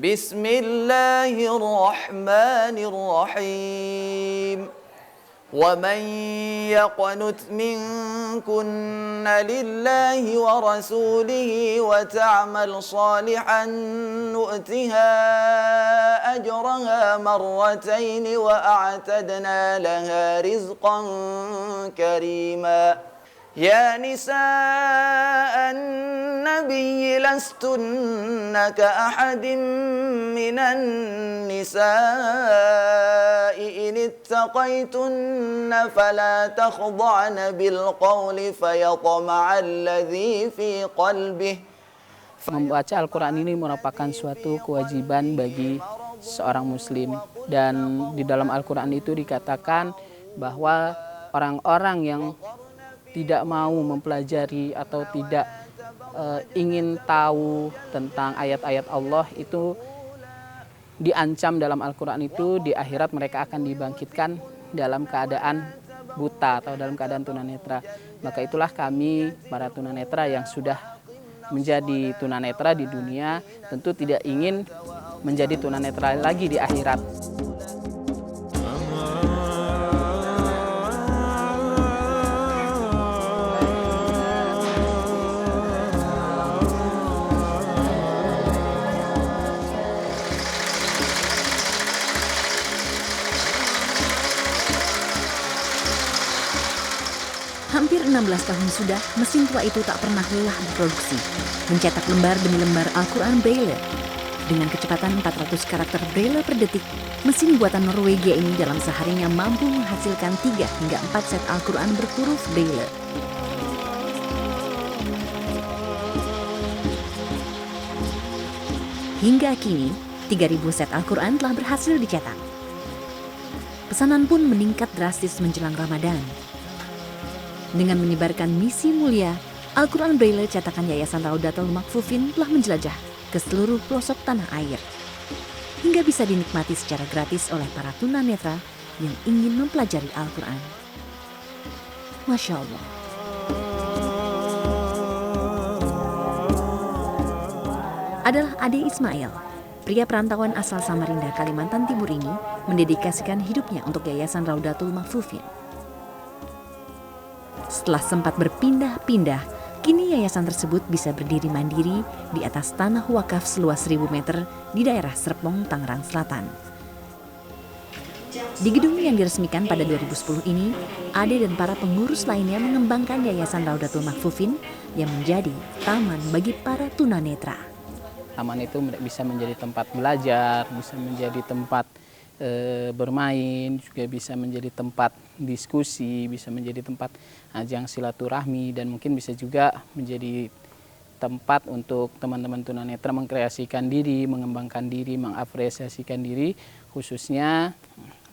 Bismillahirrahmanirrahim. وَمَنْ يَقْنُتْ مِنْكُنَّ لِلَّهِ وَرَسُولِهِ وَتَعْمَلْ صَالِحًا نُؤْتِهَا أَجْرَهَا مَرَّتَيْنِ وَأَعْتَدْنَا لَهَا رِزْقًا كَرِيمًا. يا نساء النبي لستن كأحد من النساء إن اتقيتن فلا تخضعن بالقول فيطمع الذي في قلبه. Membaca Al-Quran ini merupakan suatu kewajiban bagi seorang muslim, dan di dalam Al-Quran itu dikatakan bahwa orang-orang yang tidak mau mempelajari atau tidak ingin tahu tentang ayat-ayat Allah itu diancam dalam Al-Quran itu di akhirat mereka akan dibangkitkan dalam keadaan buta atau dalam keadaan tunanetra. Maka itulah kami para tunanetra yang sudah menjadi tunanetra di dunia tentu tidak ingin menjadi tunanetra lagi di akhirat. Hampir 16 tahun sudah, mesin tua itu tak pernah lelah berproduksi, mencetak lembar demi lembar Al-Quran Braille. Dengan kecepatan 400 karakter Braille per detik, mesin buatan Norwegia ini dalam seharinya mampu menghasilkan 3 hingga 4 set Al-Quran berhuruf Braille. Hingga kini, 3.000 set Al-Quran telah berhasil dicetak. Pesanan pun meningkat drastis menjelang Ramadan. Dengan menyebarkan misi mulia, Al-Quran Braille cetakan Yayasan Raudatul Makfufin telah menjelajah ke seluruh pelosok tanah air, hingga bisa dinikmati secara gratis oleh para tunanetra yang ingin mempelajari Al-Quran. Masya Allah. Adalah Ade Ismail, pria perantauan asal Samarinda, Kalimantan Timur ini mendedikasikan hidupnya untuk Yayasan Raudatul Makfufin. Setelah sempat berpindah-pindah, kini yayasan tersebut bisa berdiri mandiri di atas tanah wakaf seluas 1.000 meter di daerah Serpong, Tangerang Selatan. Di gedung yang diresmikan pada 2010 ini, Ade dan para pengurus lainnya mengembangkan Yayasan Raudatul Makfufin yang menjadi taman bagi para tunanetra. Taman itu bisa menjadi tempat belajar, bisa menjadi tempat bermain, juga bisa menjadi tempat diskusi, bisa menjadi tempat ajang silaturahmi, dan mungkin bisa juga menjadi tempat untuk teman-teman tunanetra mengkreasikan diri, mengembangkan diri, mengapresiasikan diri, khususnya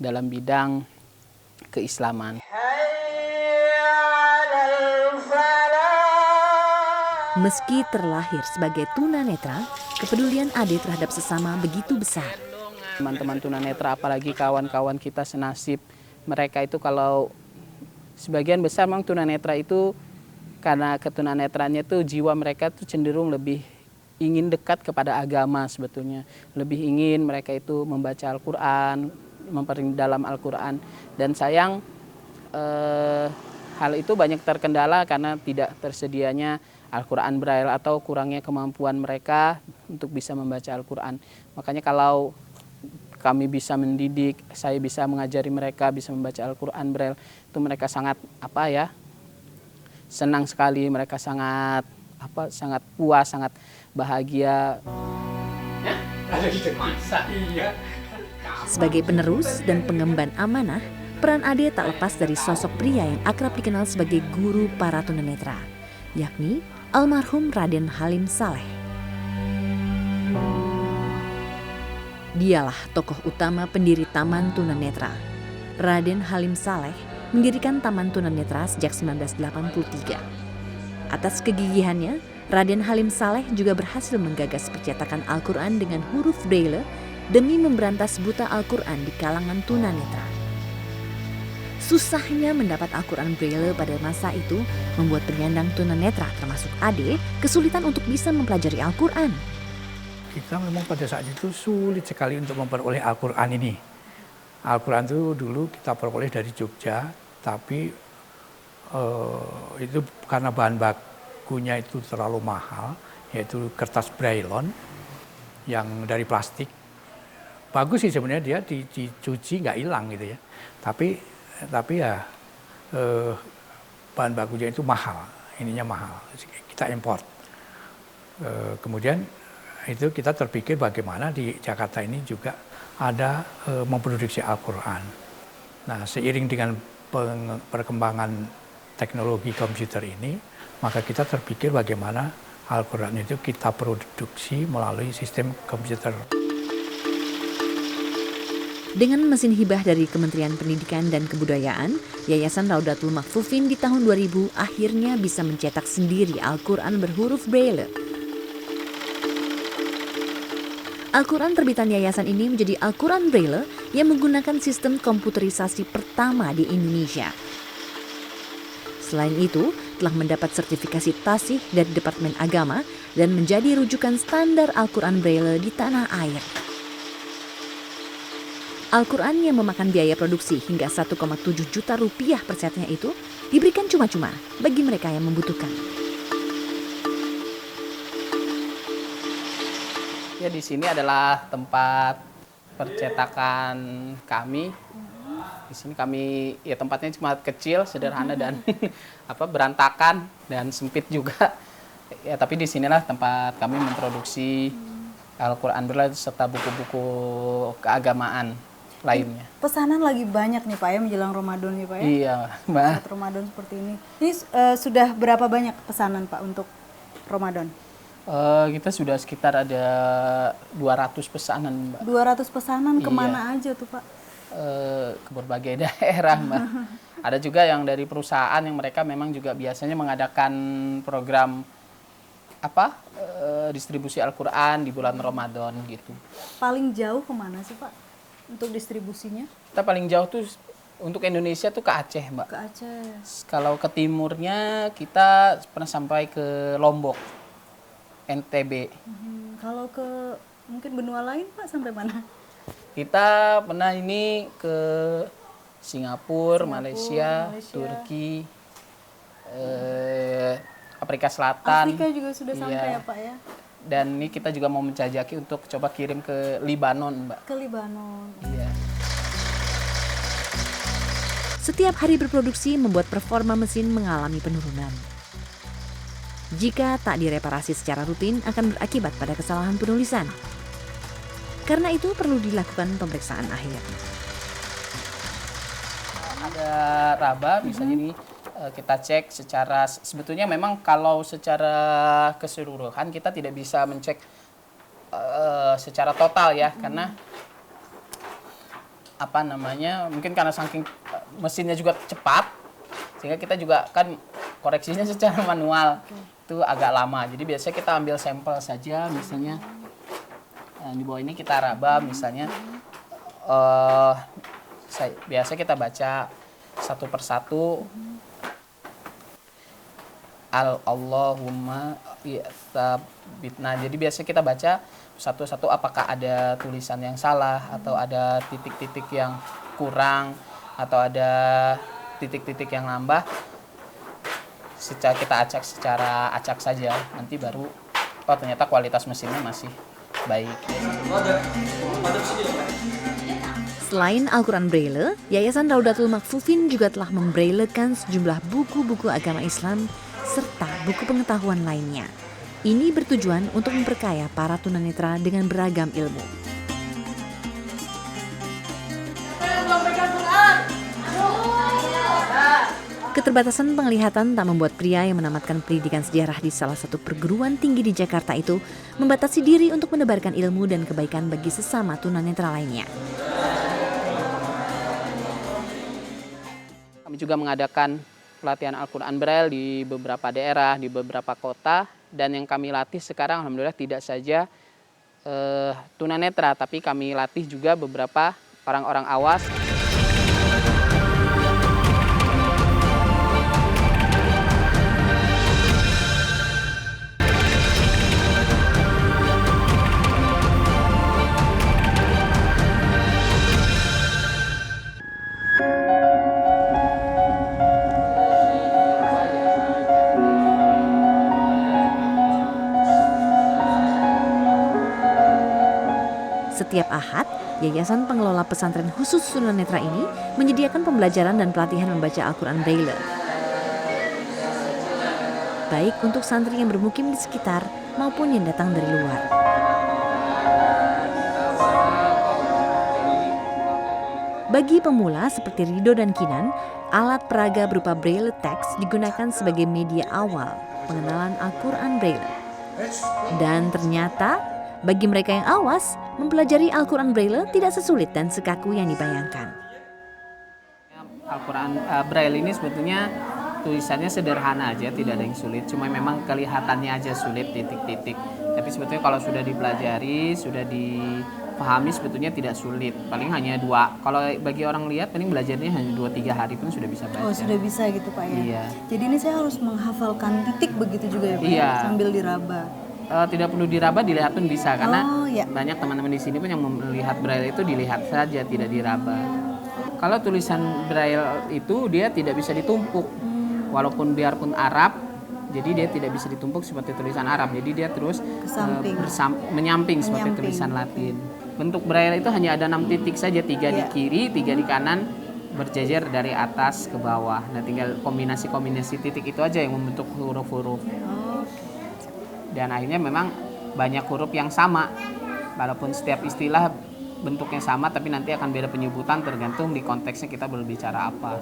dalam bidang keislaman. Meski terlahir sebagai tunanetra, kepedulian Ade terhadap sesama begitu besar. Teman-teman tunanetra, apalagi kawan-kawan kita senasib, mereka itu kalau sebagian besar memang tunanetra itu karena ketunanetraannya itu jiwa mereka itu cenderung lebih ingin dekat kepada agama sebetulnya. Lebih ingin mereka itu membaca Al-Quran, memperdalam Al-Quran. Dan sayang hal itu banyak terkendala karena tidak tersedianya Al-Quran Braille atau kurangnya kemampuan mereka untuk bisa membaca Al-Quran. Makanya kalau kami bisa mendidik, saya bisa mengajari mereka bisa membaca Al-Quran Braille, itu mereka sangat senang sekali, mereka sangat puas, sangat bahagia. Sebagai penerus dan pengemban amanah, peran Ade tak lepas dari sosok pria yang akrab dikenal sebagai guru para tunanetra, yakni almarhum Raden Halim Saleh. Dialah tokoh utama pendiri Taman Tunanetra. Raden Halim Saleh mendirikan Taman Tunanetra sejak 1983. Atas kegigihannya, Raden Halim Saleh juga berhasil menggagas percetakan Al-Quran dengan huruf Braille demi memberantas buta Al-Quran di kalangan tunanetra. Susahnya mendapat Al-Quran Braille pada masa itu membuat penyandang tunanetra termasuk Ade kesulitan untuk bisa mempelajari Al-Quran. kita memang pada saat itu sulit sekali untuk memperoleh Al-Quran ini. Al-Quran itu dulu kita peroleh dari Jogja, tapi itu karena bahan bakunya itu terlalu mahal, yaitu kertas braillon yang dari plastik. Bagus sih sebenarnya, dia dicuci nggak hilang gitu ya. Tapi ya bahan bakunya itu mahal, ininya mahal, kita import. Kemudian itu kita terpikir bagaimana di Jakarta ini juga ada memproduksi Al-Quran. Nah, seiring dengan perkembangan teknologi komputer ini, maka kita terpikir bagaimana Al-Quran itu kita produksi melalui sistem komputer. Dengan mesin hibah dari Kementerian Pendidikan dan Kebudayaan, Yayasan Raudatul Mahfufin di tahun 2000 akhirnya bisa mencetak sendiri Al-Quran berhuruf Braille. Al-Quran terbitan yayasan ini menjadi Al-Quran Braille yang menggunakan sistem komputerisasi pertama di Indonesia. Selain itu, telah mendapat sertifikasi tasih dari Departemen Agama dan menjadi rujukan standar Al-Quran Braille di tanah air. Al-Quran yang memakan biaya produksi hingga 1,7 juta rupiah per setnya itu diberikan cuma-cuma bagi mereka yang membutuhkan. Ya, di sini adalah tempat percetakan kami. Di sini kami, ya tempatnya cuma kecil, sederhana dan berantakan dan sempit juga. Ya, tapi di sinilah tempat kami memproduksi Al-Quran Braille serta buku-buku keagamaan lainnya. Pesanan lagi banyak nih Pak ya menjelang Ramadan nih Pak ya. Iya, Mbak. Saat Ramadan seperti ini. Ini sudah berapa banyak pesanan Pak untuk Ramadan? Kita sudah sekitar ada 200 pesanan, Mbak. 200 pesanan Iya. kemana aja tuh Pak? Ke berbagai daerah, Mbak. Ada juga yang dari perusahaan yang mereka memang juga biasanya mengadakan program distribusi Al-Quran di bulan Ramadan gitu. Paling jauh kemana sih Pak untuk distribusinya? Kita paling jauh tuh untuk Indonesia tuh ke Aceh, Mbak. Ke Aceh. Kalau ke timurnya kita pernah sampai ke Lombok, NTB. Kalau ke mungkin benua lain Pak sampai mana? Kita pernah ini ke Singapura, Malaysia, Turki, Afrika Selatan. Afrika juga sudah sampai ya Pak ya? Dan ini kita juga mau menjajaki untuk coba kirim ke Libanon, Mbak. Ke Libanon. Iya. Setiap hari berproduksi membuat performa mesin mengalami penurunan. Jika tak direparasi secara rutin akan berakibat pada kesalahan penulisan. Karena itu perlu dilakukan pemeriksaan akhir. Ada raba, misalnya ini kita cek secara, sebetulnya memang kalau secara keseluruhan kita tidak bisa mencek secara total ya, karena mungkin karena saking mesinnya juga cepat, sehingga kita juga kan koreksinya secara manual. Itu agak lama, jadi biasanya kita ambil sampel saja, misalnya di bawah ini kita raba, misalnya biasa kita baca satu persatu Allahumma sabitna. Jadi biasa kita baca satu-satu apakah ada tulisan yang salah atau ada titik-titik yang kurang atau ada titik-titik yang nambah. Kita acak secara acak saja, nanti baru ternyata kualitas mesinnya masih baik. Selain Al-Quran Braille, Yayasan Raudatul Mahfufin juga telah membrailekan sejumlah buku-buku agama Islam serta buku pengetahuan lainnya. Ini bertujuan untuk memperkaya para tunanetra dengan beragam ilmu. Keterbatasan penglihatan tak membuat pria yang menamatkan pendidikan sejarah di salah satu perguruan tinggi di Jakarta itu membatasi diri untuk menebarkan ilmu dan kebaikan bagi sesama tunanetra lainnya. Kami juga mengadakan pelatihan Al-Quran Braille di beberapa daerah, di beberapa kota, dan yang kami latih sekarang alhamdulillah tidak saja tunanetra, tapi kami latih juga beberapa orang-orang awas. Setiap Ahad, Yayasan Pengelola Pesantren Khusus Tunanetra ini menyediakan pembelajaran dan pelatihan membaca Al-Quran Braille. Baik untuk santri yang bermukim di sekitar maupun yang datang dari luar. Bagi pemula seperti Rido dan Kinan, alat peraga berupa Braille Text digunakan sebagai media awal pengenalan Al-Quran Braille. Dan ternyata, bagi mereka yang awas, mempelajari Al-Quran Braille tidak sesulit dan sekaku yang dibayangkan. Al-Quran Braille ini sebetulnya tulisannya sederhana aja, tidak ada yang sulit. Cuma memang kelihatannya aja sulit titik-titik. Tapi sebetulnya kalau sudah dipelajari, sudah dipahami sebetulnya tidak sulit. Paling hanya 2. Kalau bagi orang lihat paling belajarnya hanya 2-3 hari pun sudah bisa baca. Oh, sudah bisa gitu Pak ya? Iya. Jadi ini saya harus menghafalkan titik begitu juga ya Pak? Iya. Sambil diraba. Tidak perlu diraba, dilihat pun bisa. Karena iya. banyak teman-teman di sini pun yang melihat Braille itu dilihat saja, tidak diraba. Kalau tulisan Braille itu dia tidak bisa ditumpuk. Walaupun biarpun Arab, jadi dia tidak bisa ditumpuk seperti tulisan Arab. Jadi dia terus menyamping seperti tulisan Latin. Bentuk Braille itu hanya ada 6 titik saja, 3 di kiri, 3 di kanan, berjejer dari atas ke bawah. Nah, tinggal kombinasi-kombinasi titik itu aja yang membentuk huruf-huruf. Dan akhirnya memang banyak huruf yang sama. Walaupun setiap istilah bentuknya sama, tapi nanti akan beda penyebutan tergantung di konteksnya kita berbicara apa.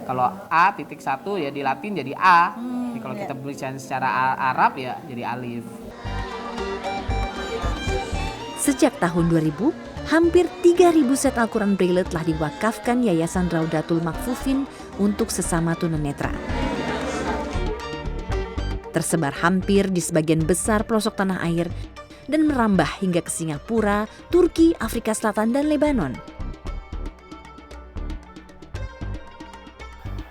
Kalau A.1 ya di Latin jadi A. Jadi kalau kita berbicara secara Arab ya jadi alif. Sejak tahun 2000, hampir 3.000 set Al-Quran Braille telah diwakafkan Yayasan Raudatul Makfufin untuk sesama tunanetra. Tersebar hampir di sebagian besar pelosok tanah air dan merambah hingga ke Singapura, Turki, Afrika Selatan, dan Lebanon.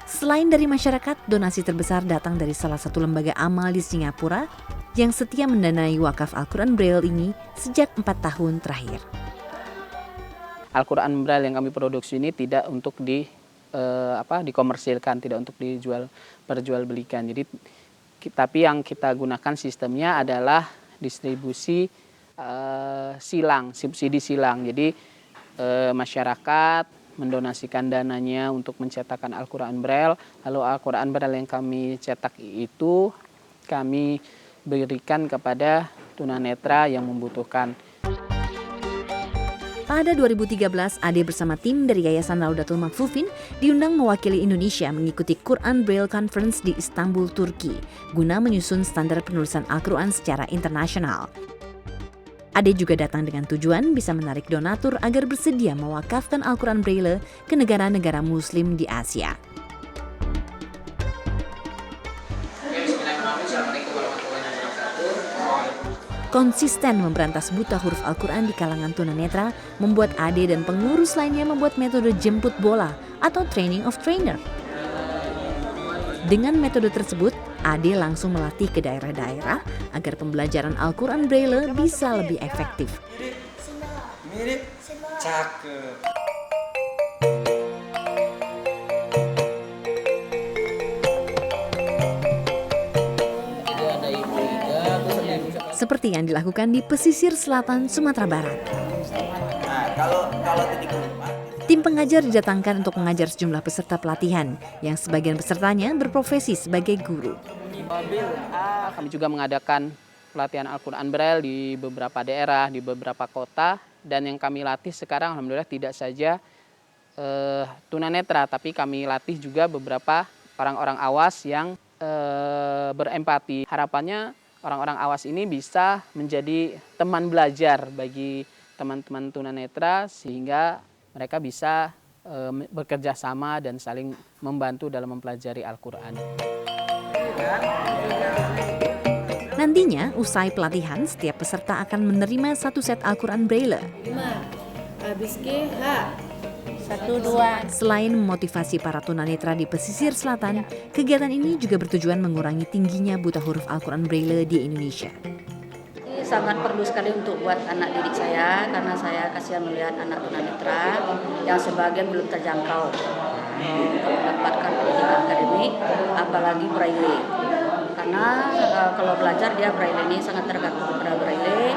Selain dari masyarakat, donasi terbesar datang dari salah satu lembaga amal di Singapura yang setia mendanai wakaf Al-Quran Braille ini sejak 4 tahun terakhir. Al-Quran Braille yang kami produksi ini tidak untuk dikomersilkan, tidak untuk perjualbelikan. Jadi tapi yang kita gunakan sistemnya adalah distribusi subsidi silang. Jadi masyarakat mendonasikan dananya untuk mencetakkan Al-Quran Braille. Lalu Al-Quran Braille yang kami cetak itu kami berikan kepada tunanetra yang membutuhkan. Pada 2013, Ade bersama tim dari Yayasan Raudatul Makfufin diundang mewakili Indonesia mengikuti Quran Braille Conference di Istanbul, Turki, guna menyusun standar penulisan Al-Quran secara internasional. Ade juga datang dengan tujuan bisa menarik donatur agar bersedia mewakafkan Al-Quran Braille ke negara-negara Muslim di Asia. Konsisten memberantas buta huruf Al-Quran di kalangan tunanetra membuat Ade dan pengurus lainnya membuat metode jemput bola atau training of trainer. Dengan metode tersebut, Ade langsung melatih ke daerah-daerah agar pembelajaran Al-Quran Braille bisa lebih efektif. Mirip, cakep. Seperti yang dilakukan di pesisir selatan Sumatera Barat. Nah, kalau titik 4. Tim pengajar didatangkan untuk mengajar sejumlah peserta pelatihan yang sebagian pesertanya berprofesi sebagai guru. Kami juga mengadakan pelatihan Al-Quran Braille di beberapa daerah, di beberapa kota. Dan yang kami latih sekarang alhamdulillah tidak saja tunanetra, tapi kami latih juga beberapa orang-orang awas yang berempati. Harapannya orang-orang awas ini bisa menjadi teman belajar bagi teman-teman tunanetra sehingga mereka bisa bekerja sama dan saling membantu dalam mempelajari Al-Quran. Nantinya, usai pelatihan, setiap peserta akan menerima 1 set Al-Quran Braille. 5, habis G, H. 1, 2. Selain memotivasi para tunanetra di pesisir selatan, kegiatan ini juga bertujuan mengurangi tingginya buta huruf Al-Quran Braille di Indonesia. Ini sangat perlu sekali untuk buat anak didik saya, karena saya kasihan melihat anak tunanetra yang sebagian belum terjangkau untuk mendapatkan pendidikan akademik, apalagi Braille. Karena kalau belajar dia Braille ini sangat tergantung kepada Braille,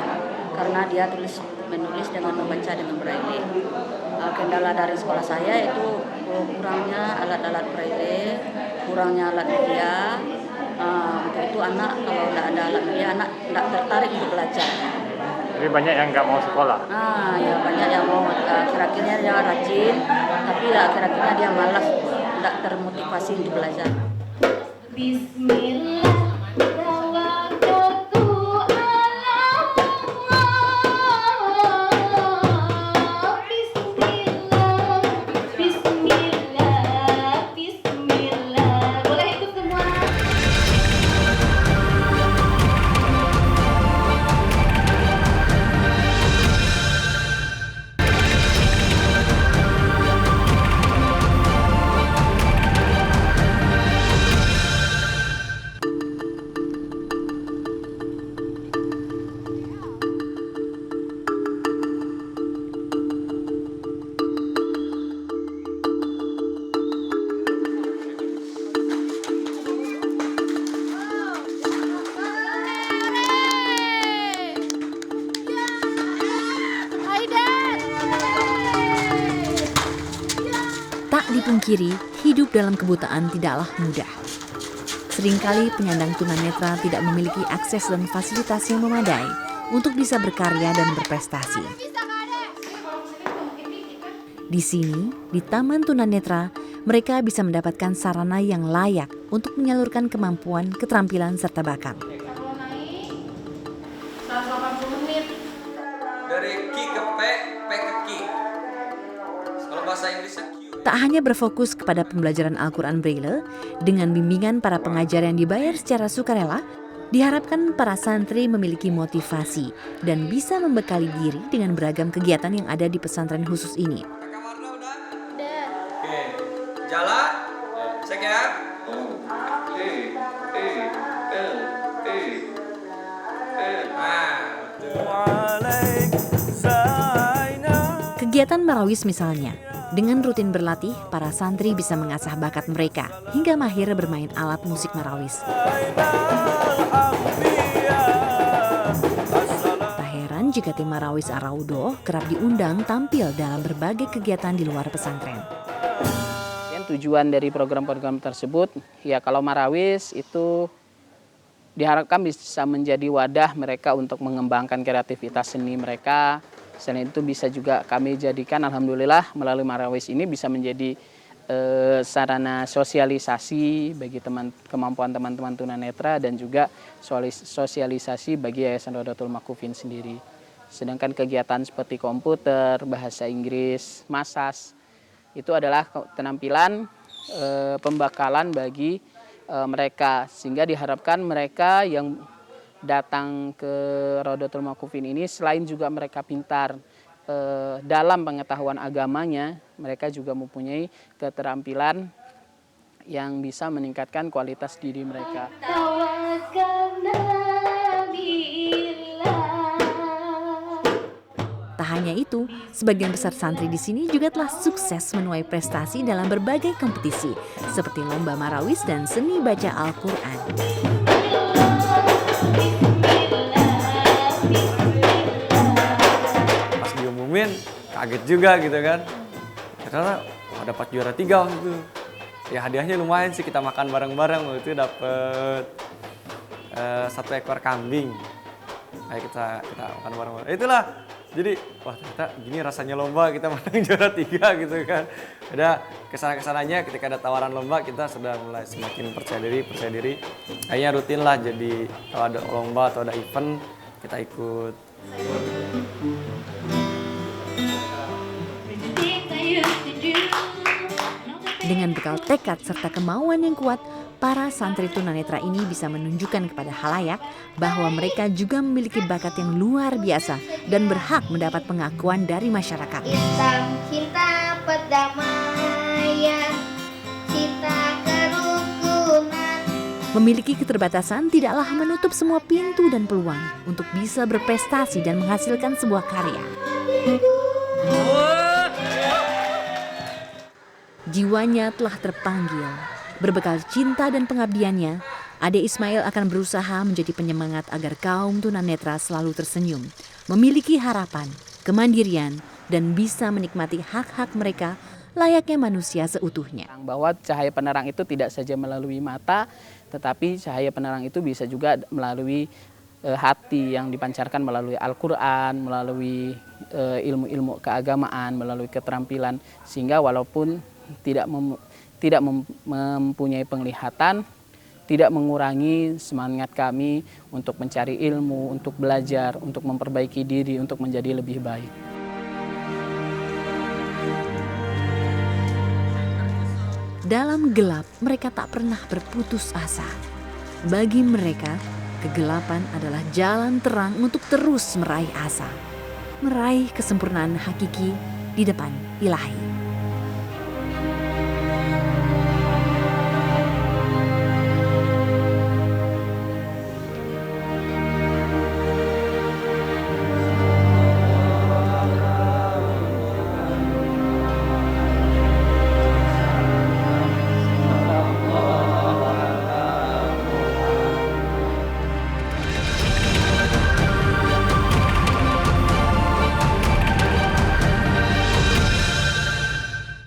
karena dia tulis menulis dengan membaca dengan braille. Kendala dari sekolah saya itu kurangnya alat-alat braille, kurangnya alat media. Untuk itu anak kalau tidak ada alat media, anak tidak tertarik untuk belajar. Jadi banyak yang nggak mau sekolah. Ya banyak yang mau, kira-kiranya dia rajin, tapi kira-kiranya dia malas, tidak termotivasi untuk belajar. Bismillah. Tak dipungkiri, hidup dalam kebutaan tidaklah mudah. Seringkali penyandang tunanetra tidak memiliki akses dan fasilitas yang memadai untuk bisa berkarya dan berprestasi. Di sini, di Taman Tunanetra, mereka bisa mendapatkan sarana yang layak untuk menyalurkan kemampuan, keterampilan, serta bakat. Dari ki ke p ke ki. Kalau bahasa Inggrisnya Q. Tak hanya berfokus kepada pembelajaran Al-Quran Braille, dengan bimbingan para pengajar yang dibayar secara sukarela, diharapkan para santri memiliki motivasi dan bisa membekali diri dengan beragam kegiatan yang ada di pesantren khusus ini. Warna udah? Oke. Jalan. Cek ya. Kegiatan marawis misalnya, dengan rutin berlatih, para santri bisa mengasah bakat mereka hingga mahir bermain alat musik marawis. Tak heran jika tim marawis Araudo kerap diundang tampil dalam berbagai kegiatan di luar pesantren. Tujuan dari program-program tersebut, ya kalau marawis itu diharapkan bisa menjadi wadah mereka untuk mengembangkan kreativitas seni mereka. Selain itu bisa juga kami jadikan, alhamdulillah melalui marawis ini bisa menjadi sarana sosialisasi bagi kemampuan teman-teman tunanetra dan juga sosialisasi bagi Yayasan Rodotul Makufin sendiri. Sedangkan kegiatan seperti komputer, bahasa Inggris, masas, itu adalah keterampilan pembekalan bagi mereka, sehingga diharapkan mereka yang datang ke Rodotul Makufin ini selain juga mereka pintar dalam pengetahuan agamanya, mereka juga mempunyai keterampilan yang bisa meningkatkan kualitas diri mereka. Tak hanya itu, sebagian besar santri di sini juga telah sukses menuai prestasi dalam berbagai kompetisi, seperti lomba marawis dan seni baca Al-Quran. Pas diumumin, kaget juga gitu kan. Ternyata dapat juara 3 waktu itu. Ya hadiahnya lumayan sih, kita makan bareng-bareng waktu itu dapat 1 ekor kambing. Ayo kita makan bareng-bareng. Itulah. Jadi, wah ternyata gini rasanya lomba, kita menang juara 3 gitu kan. Udah kesana-kesananya ketika ada tawaran lomba, kita sudah mulai semakin percaya diri. Akhirnya rutin lah, jadi kalau ada lomba atau ada event, kita ikut. Dengan bekal tekad serta kemauan yang kuat, para santri tunanetra ini bisa menunjukkan kepada khalayak bahwa mereka juga memiliki bakat yang luar biasa dan berhak mendapat pengakuan dari masyarakat. Cinta perdamaian, cinta kerukunan. Memiliki keterbatasan tidaklah menutup semua pintu dan peluang untuk bisa berprestasi dan menghasilkan sebuah karya. Jiwanya telah terpanggil. Berbekal cinta dan pengabdiannya, Ade Ismail akan berusaha menjadi penyemangat agar kaum tunanetra selalu tersenyum, memiliki harapan, kemandirian, dan bisa menikmati hak-hak mereka layaknya manusia seutuhnya. Bahwa cahaya penerang itu tidak saja melalui mata, tetapi cahaya penerang itu bisa juga melalui hati yang dipancarkan melalui Al-Quran, melalui ilmu-ilmu keagamaan, melalui keterampilan, sehingga walaupun tidak mempunyai penglihatan, tidak mengurangi semangat kami untuk mencari ilmu, untuk belajar, untuk memperbaiki diri, untuk menjadi lebih baik. Dalam gelap, mereka tak pernah berputus asa. Bagi mereka, kegelapan adalah jalan terang untuk terus meraih asa, meraih kesempurnaan hakiki di depan Ilahi.